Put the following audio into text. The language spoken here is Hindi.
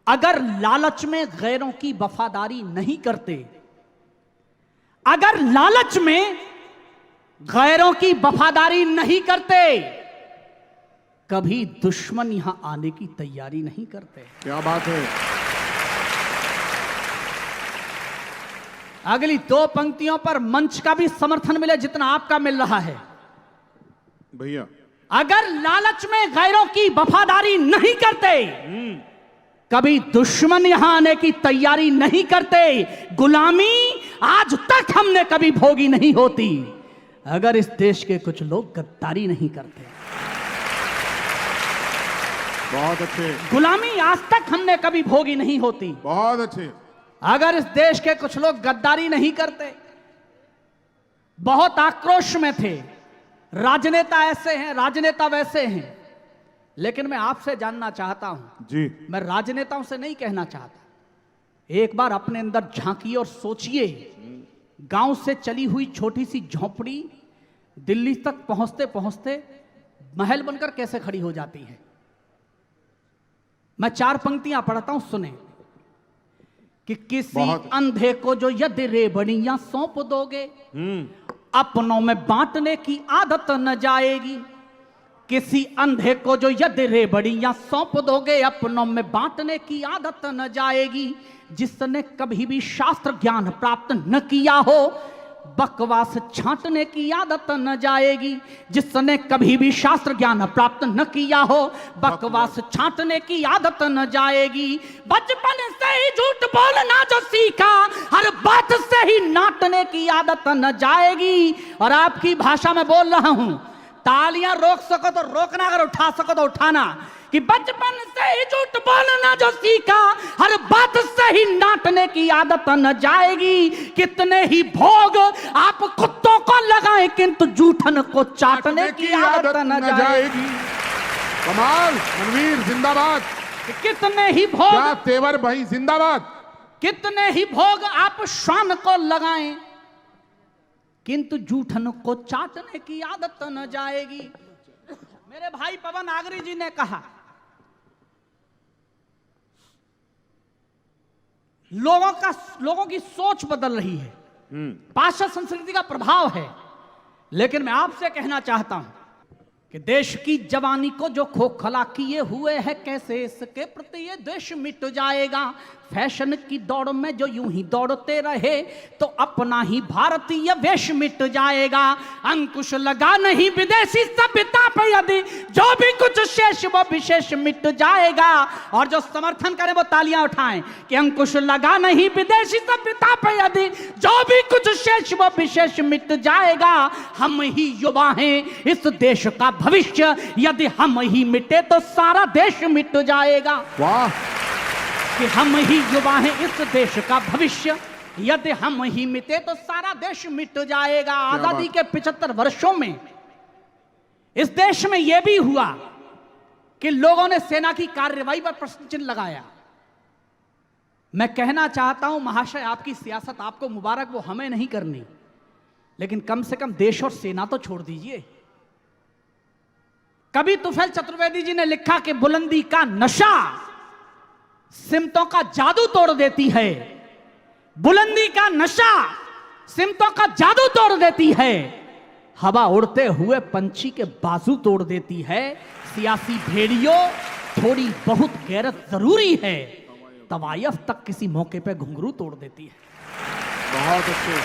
अगर लालच में गैरों की वफादारी नहीं करते, अगर लालच में गैरों की वफादारी नहीं करते, कभी दुश्मन यहां आने की तैयारी नहीं करते। क्या बात है। अगली दो पंक्तियों पर मंच का भी समर्थन मिले जितना आपका मिल रहा है भैया। अगर लालच में गैरों की वफादारी नहीं करते, कभी दुश्मन यहां आने की तैयारी नहीं करते, गुलामी आज तक हमने कभी भोगी नहीं होती अगर इस देश के कुछ लोग गद्दारी नहीं करते। बहुत अच्छे। गुलामी आज तक हमने कभी भोगी नहीं होती बहुत अच्छे। अगर इस देश के कुछ लोग गद्दारी नहीं करते। बहुत आक्रोश में थे, राजनेता ऐसे हैं, राजनेता वैसे हैं, लेकिन मैं आपसे जानना चाहता हूं जी। मैं राजनेताओं से नहीं कहना चाहता, एक बार अपने अंदर झांकिए और सोचिए, गांव से चली हुई छोटी सी झोंपड़ी दिल्ली तक पहुंचते पहुंचते महल बनकर कैसे खड़ी हो जाती है। मैं चार पंक्तियां पढ़ता हूं, सुने कि किसी अंधे को जो यदि रेबड़ियां सौंप दोगे, अपनों में बांटने की आदत न जाएगी। किसी अंधे को जो यदि रेबड़ियां सौंप दोगे, अपनों में बांटने की आदत न जाएगी। जिसने कभी भी शास्त्र ज्ञान प्राप्त न किया हो, बकवास छांटने की आदत न जाएगी। जिसने कभी भी शास्त्र ज्ञान प्राप्त न किया हो, बकवास छांटने की आदत न जाएगी। बचपन से ही झूठ बोलना जो सीखा, हर बात से ही नाटने की आदत न जाएगी। और आपकी भाषा में बोल रहा हूं, तालियां रोक सको तो रोकना, अगर उठा सको तो उठाना, कि बचपन से ही झूठ बोलना जो सीखा, हर बात से ही नाटने की आदत न जाएगी। कितने ही भोग आप कुत्तों को लगाएं, किंतु जूठन को चाटने की आदत न जाएगी। कमाल। मनवीर जिंदाबाद। कितने ही भोग, क्या तेवर भाई जिंदाबाद। कितने ही भोग आप श्वान को लगाएं, किंतु जूठन को चाटने की आदत न जाएगी। मेरे भाई पवन आगरी जी ने कहा, लोगों की सोच बदल रही है, पाश्चात्य संस्कृति का प्रभाव है, लेकिन मैं आपसे कहना चाहता हूं कि देश की जवानी को जो खोखला किए हुए है, कैसे इसके प्रति ये देश मिट जाएगा। फैशन की दौड़ में जो यूं ही दौड़ते रहे, तो अपना ही भारतीय वेश मिट जाएगा। अंकुश लगा नहीं विदेशी सभ्यता पे, यदि जो भी कुछ शेष वो विशेष मिट जाएगा। और जो समर्थन करें वो तालियां उठाएं कि अंकुश लगा नहीं विदेशी सभ्यता पे, यदि जो भी कुछ शेष वो विशेष मिट जाएगा। हम ही युवा हैं इस देश का भविष्य, यदि हम ही मिटे तो सारा देश मिट जाएगा। वाह। कि हम ही युवा हैं इस देश का भविष्य, यदि हम ही मिटे तो सारा देश मिट जाएगा। आजादी के 75 वर्षों में इस देश में यह भी हुआ कि लोगों ने सेना की कार्रवाई पर प्रश्न चिन्ह लगाया। मैं कहना चाहता हूं महाशय, आपकी सियासत आपको मुबारक, वो हमें नहीं करनी, लेकिन कम से कम देश और सेना तो छोड़ दीजिए। कवि तुफैल चतुर्वेदी जी ने लिखा कि बुलंदी का नशा सिमतों का जादू तोड़ देती है। बुलंदी का नशा सिमतों का जादू तोड़ देती है। हवा उड़ते हुए पंछी के बाजू तोड़ देती है। सियासी भेड़ियों, थोड़ी बहुत गैरत जरूरी है, तवायफ तक किसी मौके पे घुंघरू तोड़ देती है। बहुत अच्छे।